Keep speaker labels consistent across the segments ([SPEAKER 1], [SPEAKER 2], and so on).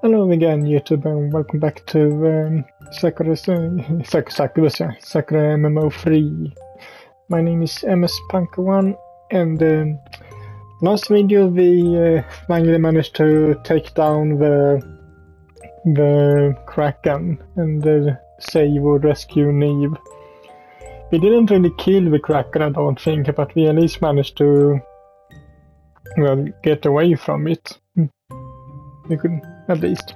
[SPEAKER 1] Hello again, YouTube, and welcome back to Sakura MMO 3. My name is MS-Punk1, and last video we finally managed to take down the Kraken and save or rescue Neve. We didn't really kill the Kraken, I don't think, but we at least managed to, well, get away from it. We could, at least.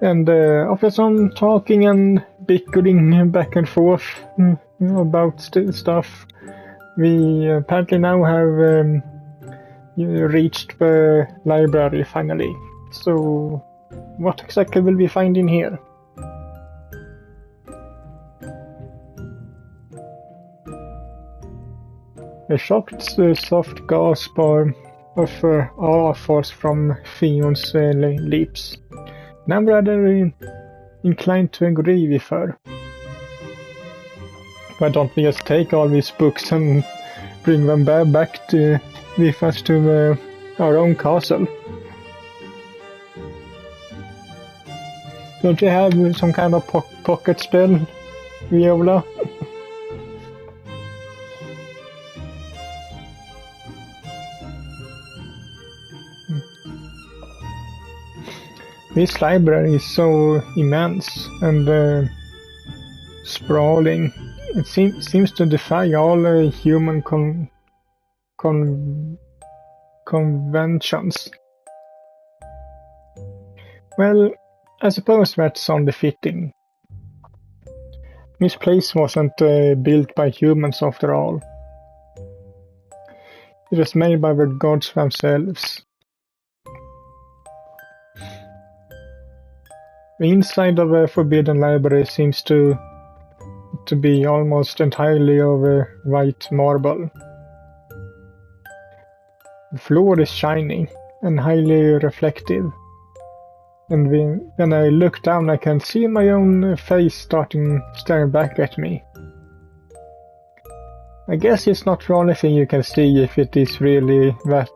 [SPEAKER 1] And after some talking and bickering back and forth about stuff, we apparently now have reached the library finally. So, what exactly will we find in here? A shocked, soft gasp of awe falls from Fion's lips. And I'm rather inclined to agree with her. Why don't we just take all these books and bring them back with us to our own castle? Don't you have some kind of pocket spell, Viola? This library is so immense and sprawling. It seems to defy all human conventions. Well, I suppose that's only fitting. This place wasn't built by humans after all. It was made by the gods themselves. The inside of a forbidden library seems to be almost entirely of white marble. The floor is shiny and highly reflective, and when I look down I can see my own face staring back at me. I guess it's not the only thing you can see if it is really that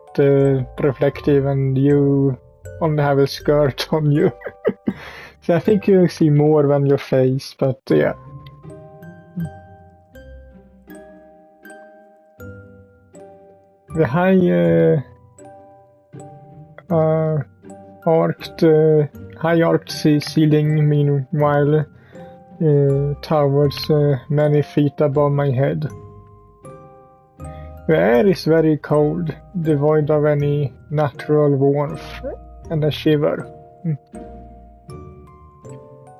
[SPEAKER 1] reflective and you only have a skirt on you. So I think you see more than your face, but yeah. The high arched ceiling, meanwhile, towers many feet above my head. The air is very cold, devoid of any natural warmth, and I shiver.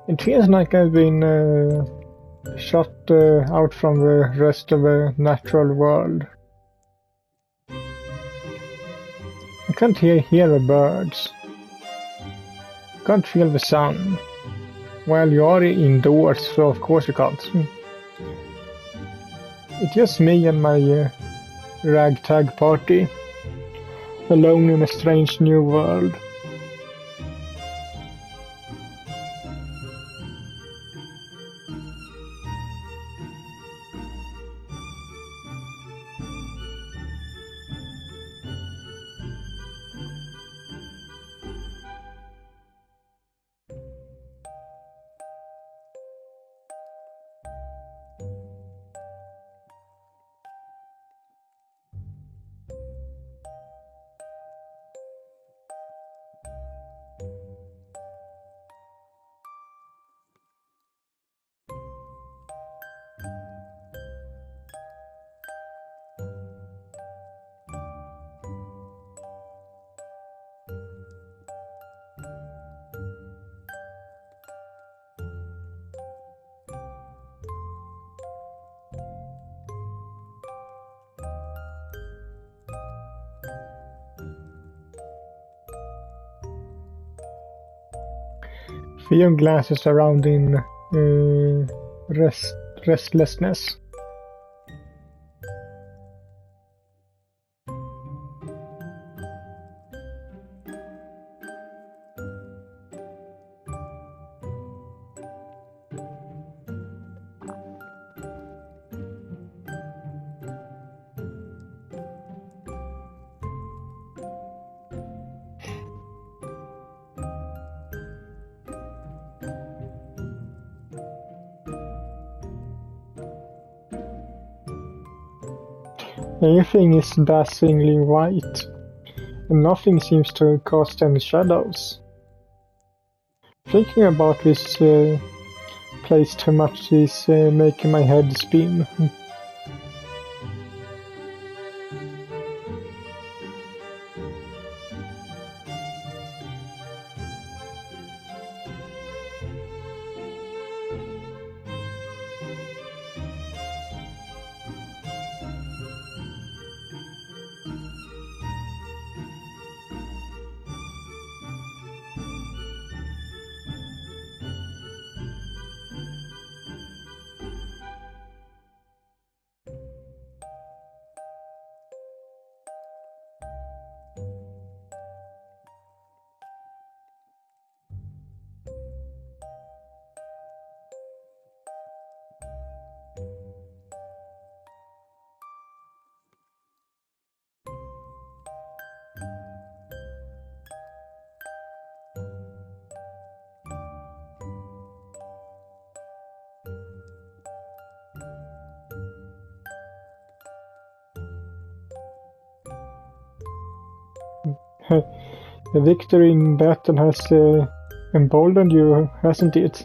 [SPEAKER 1] It feels like I've been shut out from the rest of the natural world. I can't hear the birds. Can't feel the sun. Well, you are indoors, so of course you can't. It's just me and my ragtag party, alone in a strange new world. Theo glances around in restlessness. Everything is dazzlingly white, and nothing seems to cast any shadows. Thinking about this place too much is making my head spin. The victory in battle has emboldened you, hasn't it?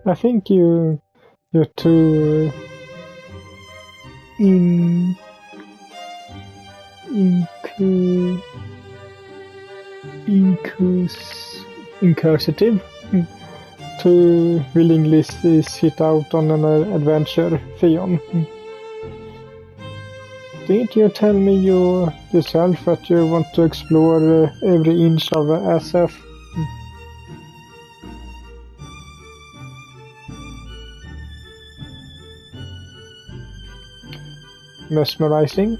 [SPEAKER 1] I think you're too inquisitive to willingly sit out on an adventure, Theon. Didn't you tell me yourself that you want to explore every inch of SF? Mesmerizing.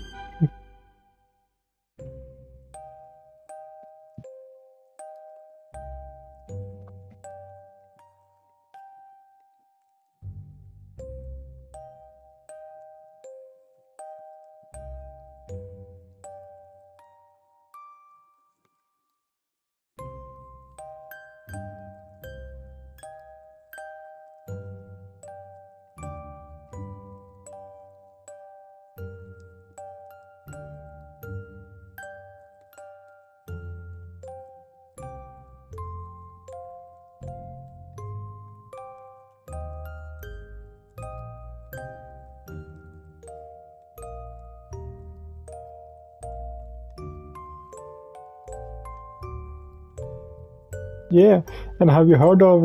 [SPEAKER 1] Yeah, and have you heard of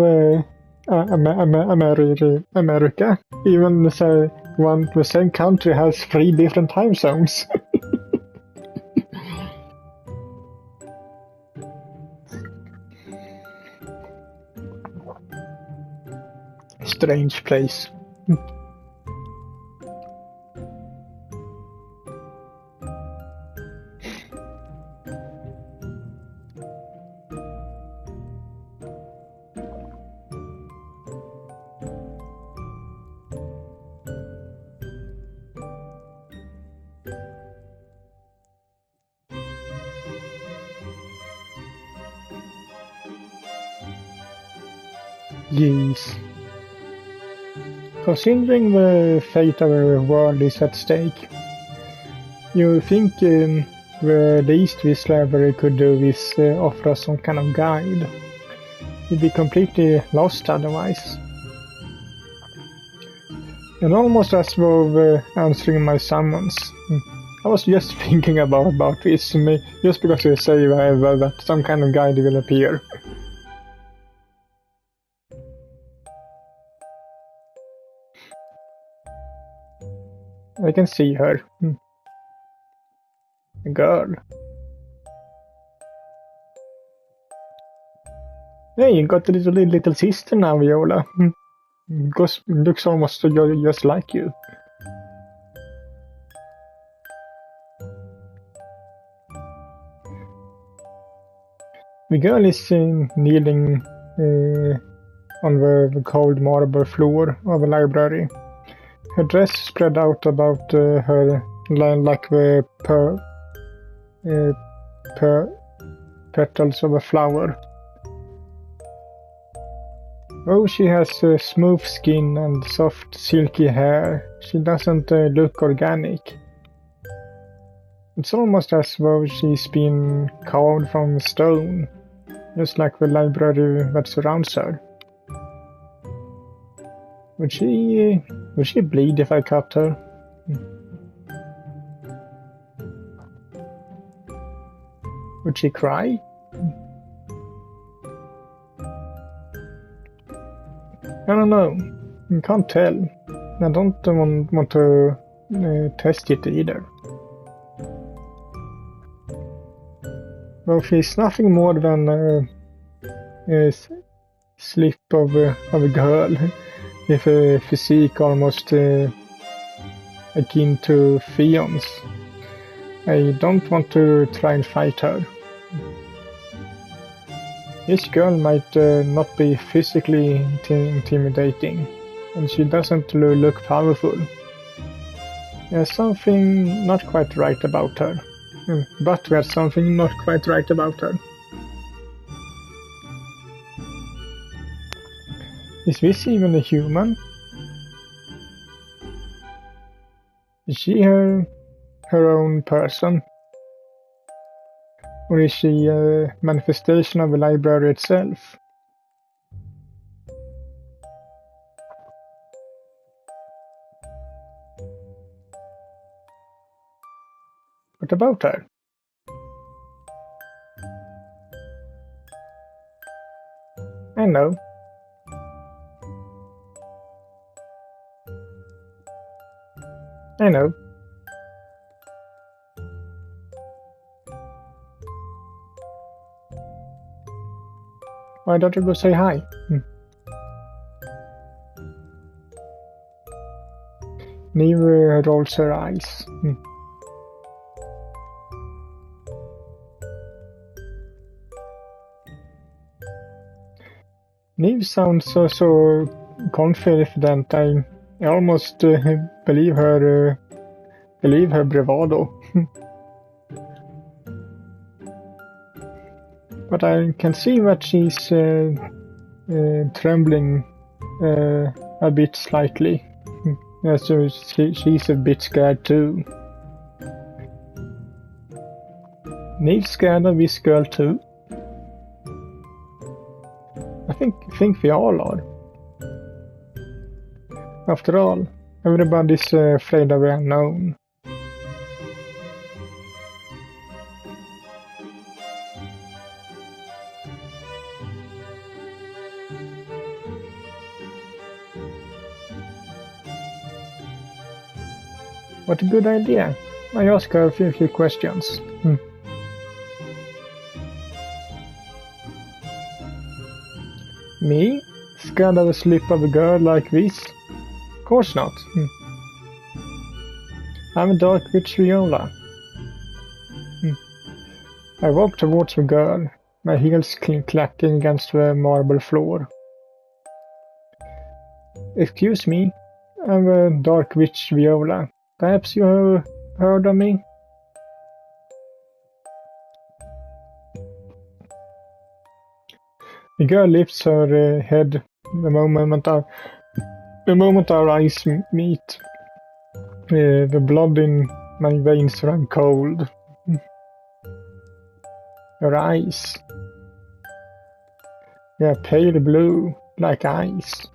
[SPEAKER 1] America? Even the same country has 3 different time zones. Strange place. Yes. Considering the fate of our world is at stake, you think the least this library could do is offer us some kind of guide? We'd be completely lost otherwise. And almost as though answering my summons. I was just thinking about this, just because you say that some kind of guide will appear. I can see her. A girl. Hey, you got a little sister now, Viola. Looks almost just like you. The girl is kneeling on the cold marble floor of a library. Her dress spread out about her like the petals of a flower. Though she has smooth skin and soft, silky hair, she doesn't look organic. It's almost as though she's been carved from stone, just like the library that surrounds her. Would she bleed if I cut her? Would she cry? I don't know. I can't tell. I don't want to test it either. Well, she's nothing more than a slip of a girl with a physique almost akin to Fion's. I don't want to try and fight her. This girl might not be physically intimidating, and she doesn't look powerful. There's something not quite right about her. But there's something not quite right about her. Is this even a human? Is she her own person? Or is she a manifestation of the library itself? What about her? I know. I know. Why don't you go say hi? Neither rolls her eyes. Neve sounds so confident. I almost believe her bravado. But I can see that she's trembling a bit slightly. Yeah, so she's a bit scared too. Neve's scared of this girl too. I think we all are. After all, everybody's afraid of the unknown. What a good idea. I ask her a few questions. Me? Scared of a slip of a girl like this? Of course not. I'm a dark witch Viola. I walk towards the girl, my heels clacking against the marble floor. Excuse me, I'm a dark witch Viola. Perhaps you have heard of me? The girl lifts her head the moment our eyes meet. The blood in my veins run cold. Her eyes. They are pale blue, like ice,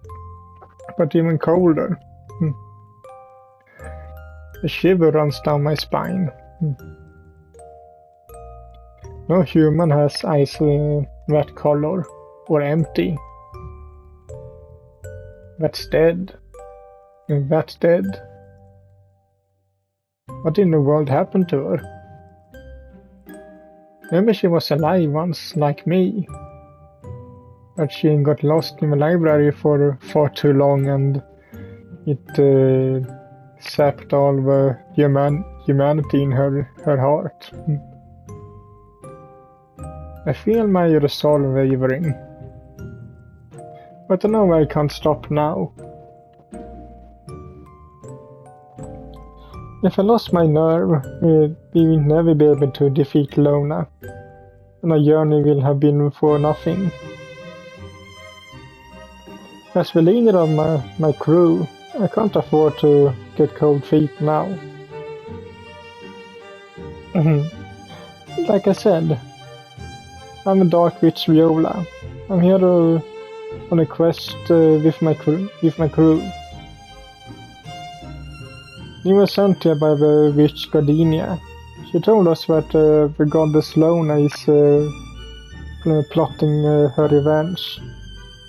[SPEAKER 1] but even colder. A shiver runs down my spine. No human has eyes that color, or empty. That's dead. That's dead. What in the world happened to her? Maybe she was alive once, like me. But she got lost in the library for far too long and it sapped all the humanity in her heart. I feel my resolve wavering. But I know I can't stop now. If I lost my nerve, we will never be able to defeat Lona. And my journey will have been for nothing. As the leader of my crew, I can't afford to get cold feet now. Like I said, I'm a Dark Witch Viola. I'm here on a quest with my crew. We were sent here by the witch Gardenia. She told us that the goddess Lona is plotting her revenge,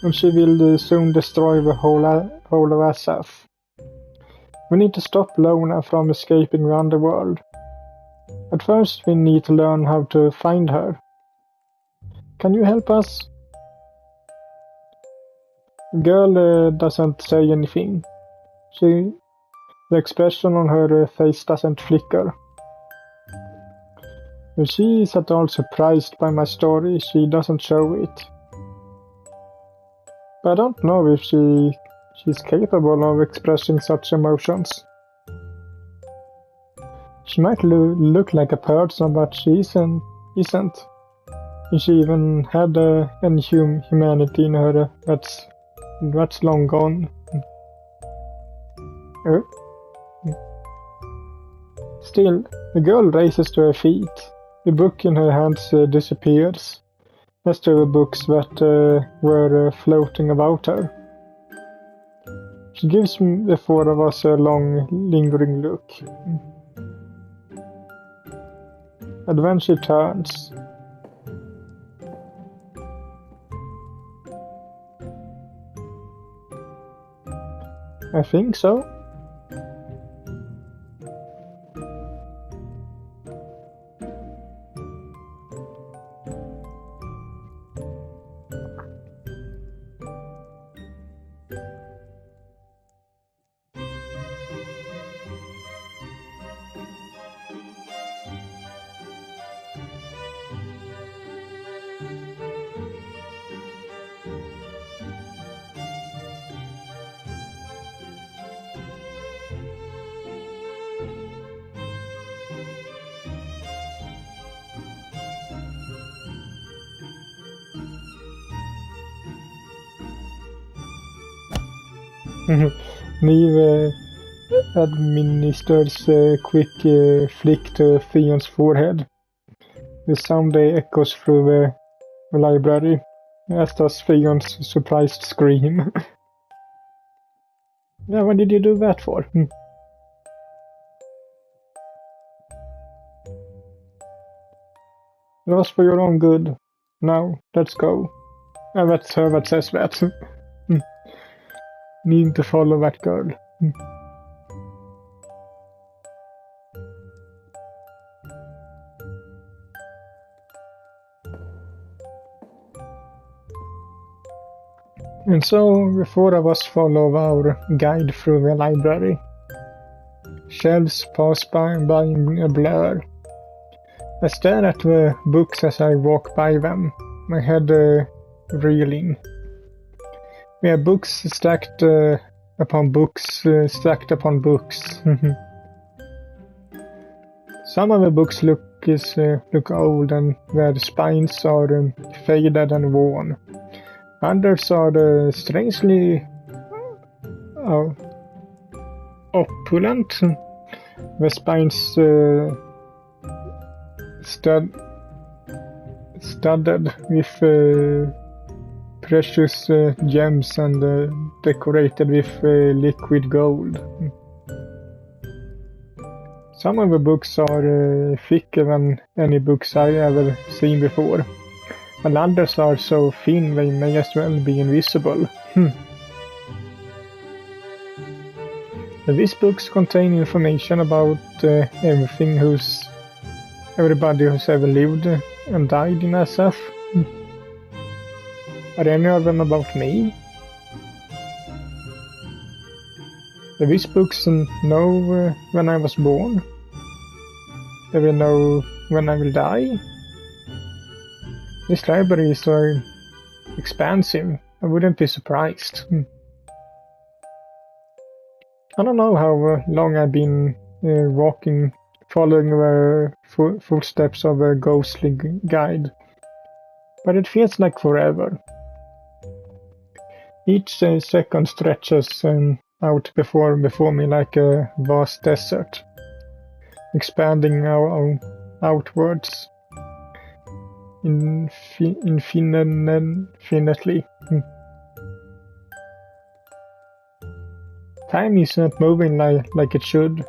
[SPEAKER 1] and she will soon destroy the whole of SF. We need to stop Lona from escaping the underworld. At first we need to learn how to find her. Can you help us? The girl doesn't say anything. The expression on her face doesn't flicker. If she is at all surprised by my story, she doesn't show it. But I don't know if she's capable of expressing such emotions. She might look like a person, but she isn't. If she even had any humanity in her, that's long gone. Still, the girl raises to her feet. The book in her hands disappears, as do the books that were floating about her. She gives the four of us a long, lingering look. And then she turns. I think so. Neve administers a quick flick to Theon's forehead. The sound echoes through the library, as does Theon's surprised scream. Yeah, what did you do that for? It was for your own good. Now, let's go. That's her that says that. Need to follow that girl. And so the four of us follow our guide through the library. Shelves pass by in a blur. I stare at the books as I walk by them, my head reeling. We have books stacked upon books, stacked upon books. Some of the books look old and their spines are faded and worn. Others are strangely opulent. The spines studded with precious gems and decorated with liquid gold. Some of the books are thicker than any books I ever seen before, and others are so thin they may as well be invisible. These books contain information about everybody who's ever lived and died in SF. Are any of them about me? Do these books know when I was born? Do they know when I will die? This library is so expansive, I wouldn't be surprised. I don't know how long I've been following the footsteps of a ghostly guide, but it feels like forever. Each second stretches out before me like a vast desert, expanding outwards infinitely. Time is not moving like it should.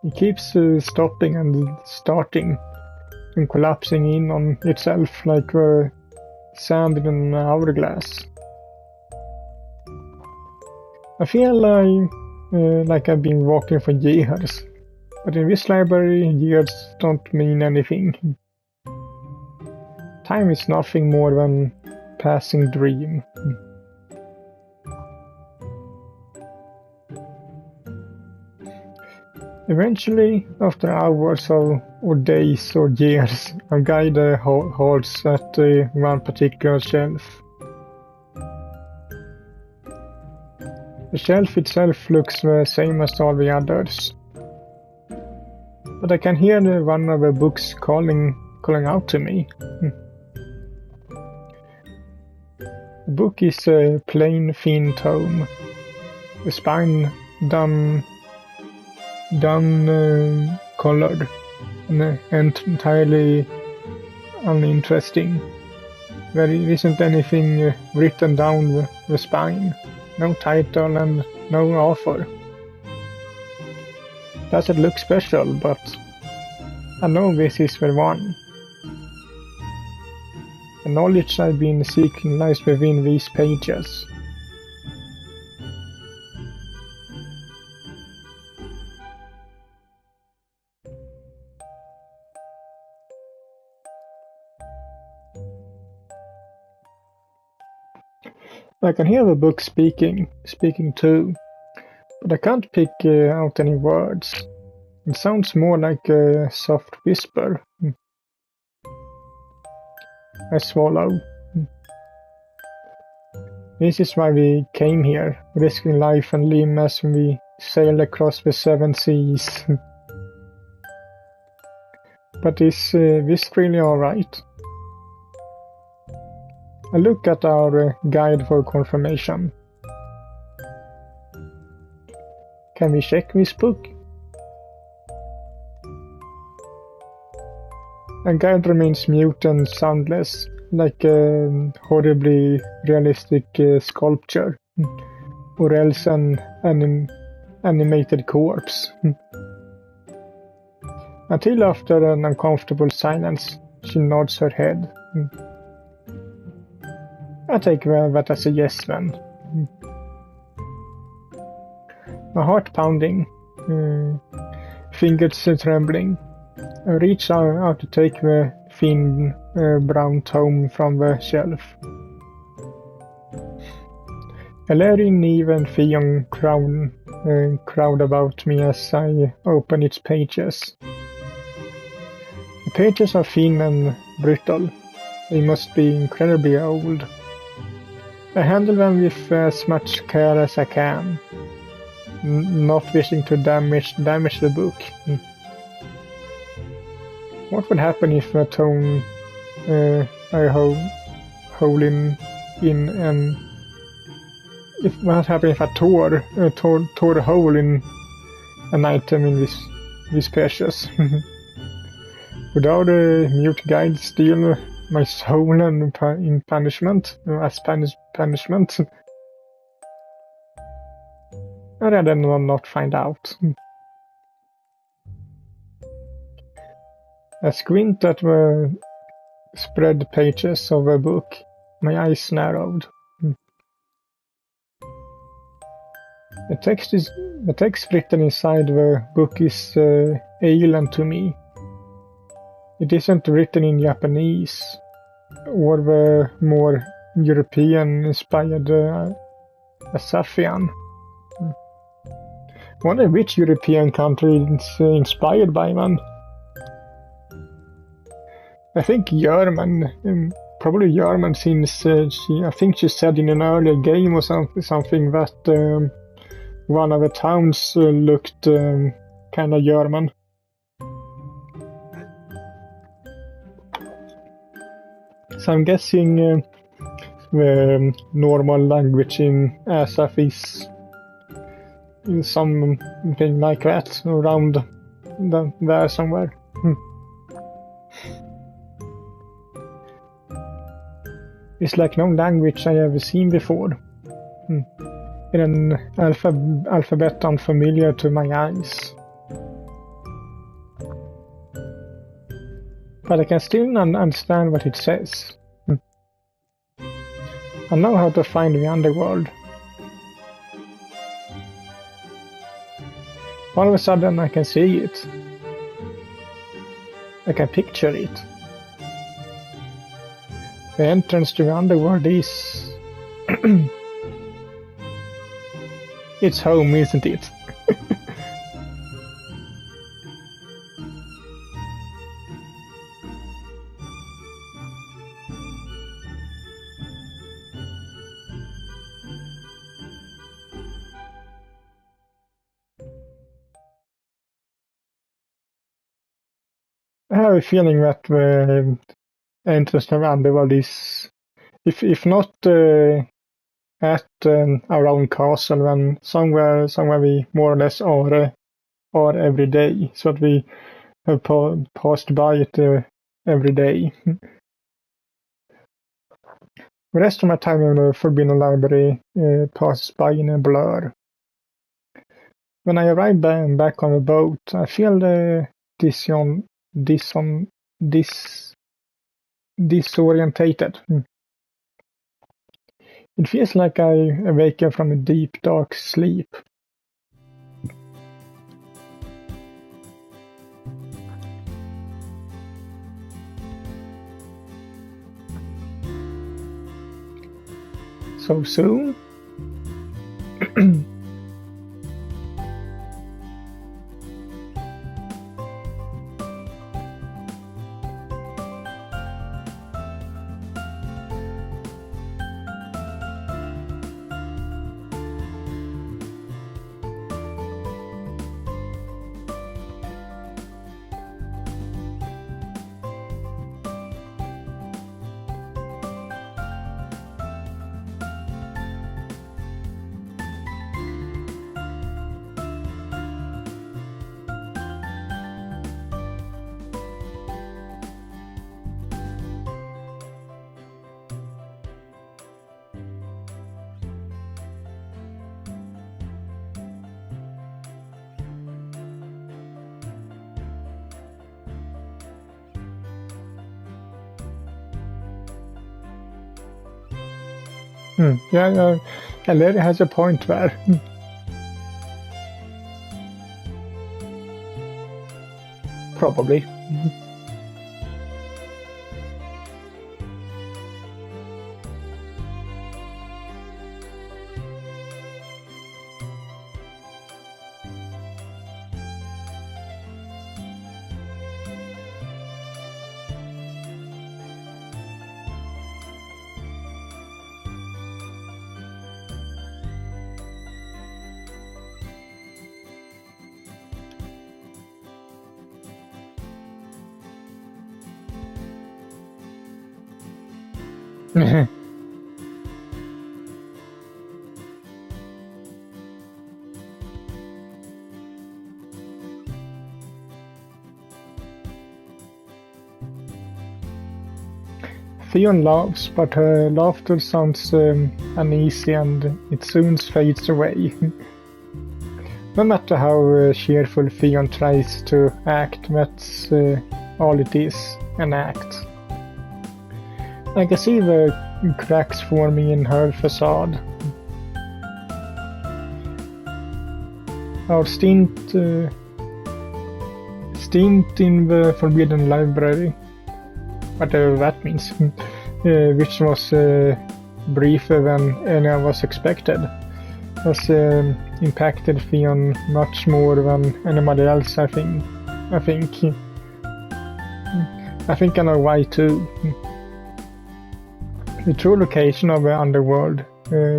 [SPEAKER 1] It keeps stopping and starting and collapsing in on itself like sand in an hourglass. I feel like I've been walking for years, but in this library years don't mean anything. Time is nothing more than passing dream. Eventually, after hours or days or years, a guide halts at one particular shelf. The shelf itself looks the same as all the others, but I can hear one of the books calling out to me. The book is a plain thin tome, the spine done colored and entirely uninteresting. There isn't anything written down the spine, no title and no author. Doesn't look special, but I know this is the one. The knowledge I've been seeking lies within these pages. I can hear the book speaking too, but I can't pick out any words. It sounds more like a soft whisper. I swallow. This is why we came here, risking life and limb as we sail across the 7 seas. But is this really alright? I look at our guide for confirmation. Can we check this book? A guide remains mute and soundless, like a horribly realistic sculpture, or else an animated corpse. Until after an uncomfortable silence, she nods her head. I take that as a yes then. My heart pounding, fingers trembling. I reach out to take the thin brown tome from the shelf. A leering Neve and Theon crowd about me as I open its pages. The pages are thin and brittle. They must be incredibly old. I handle them with as much care as I can, not wishing to damage the book. What would happen if a tome I hole in and what happened if I tore a hole in an item in these pages? Would our mute guide steal my soul in punishment, as punishment? I'd rather not find out. I squint at the spread pages of the book, my eyes narrowed. The text written inside the book is alien to me. It isn't written in Japanese or the more European-inspired Asafian. Wonder which European country it's inspired by, man. I think German, probably German, since I think she said in an earlier game or something that one of the towns looked kind of German. So I'm guessing the normal language in Asaf is something like that, around there somewhere. It's like no language I ever seen before. In an alphabet unfamiliar to my eyes. But I can still understand what it says. I know how to find the underworld. All of a sudden I can see it. I can picture it. The entrance to the underworld is... It's home, isn't it? I have a feeling that the entrance to the underworld is, if not at our own castle, then somewhere we more or less are every day, so that we have passed by it every day. The rest of my time in the Forbidden Library passes by in a blur. When I arrive back on the boat, I feel disorientated. It feels like I awaken from a deep, dark sleep. So soon? Yeah, Larry has a point there. Probably. Theon laughs, but her laughter sounds uneasy and it soon fades away. No matter how cheerful Theon tries to act, that's all it is, an act. I can see the cracks forming in her facade. our stint in the Forbidden Library, whatever that means, which was briefer than any of us expected, has impacted Theon much more than anybody else, I think. I think I know why too. The true location of the underworld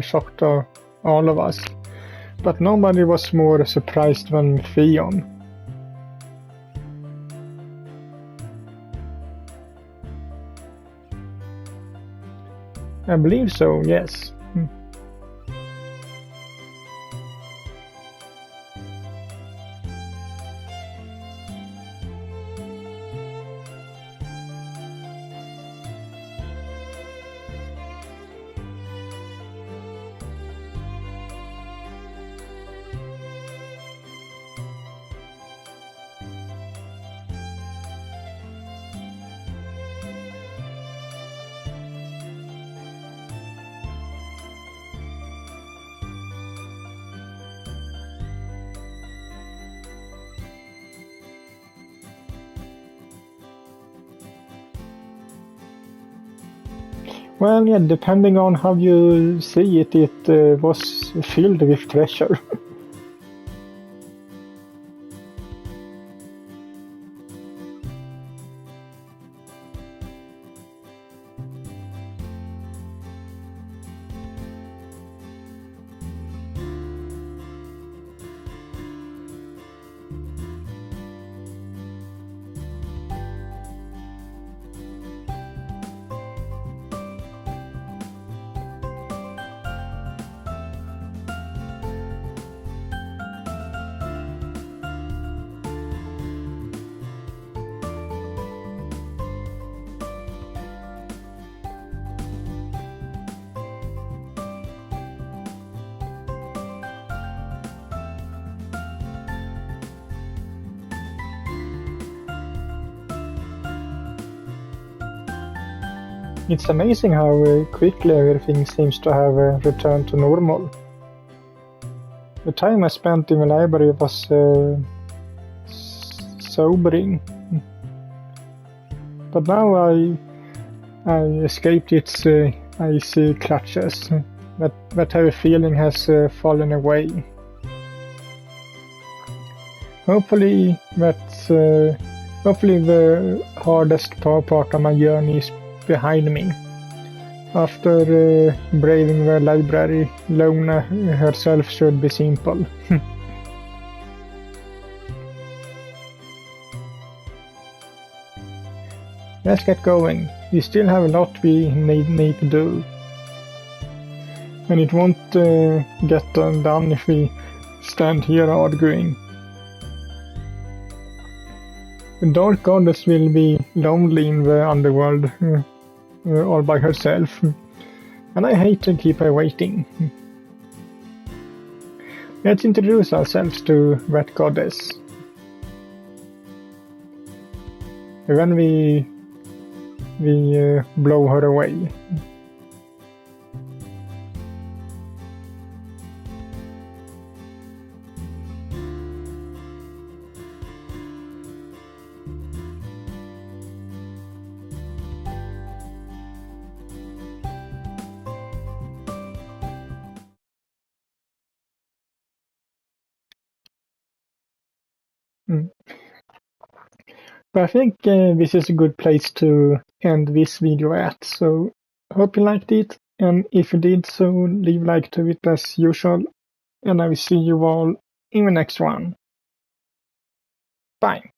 [SPEAKER 1] shocked all of us, but nobody was more surprised than Theon. I believe so, yes. Well, yeah, depending on how you see it, it was filled with treasure. It's amazing how quickly everything seems to have returned to normal. The time I spent in the library was sobering, but now I escaped its icy clutches. That heavy feeling has fallen away. Hopefully the hardest part of my journey is behind me. After braving the library, Lona herself should be simple. Let's get going. We still have a lot we need to do. And it won't get done if we stand here arguing. The Dark Goddess will be lonely in the underworld, all by herself, and I hate to keep her waiting. Let's introduce ourselves to that goddess. When we blow her away. But I think this is a good place to end this video at, so hope you liked it, and if you did so, leave a like to it as usual, and I will see you all in the next one. Bye!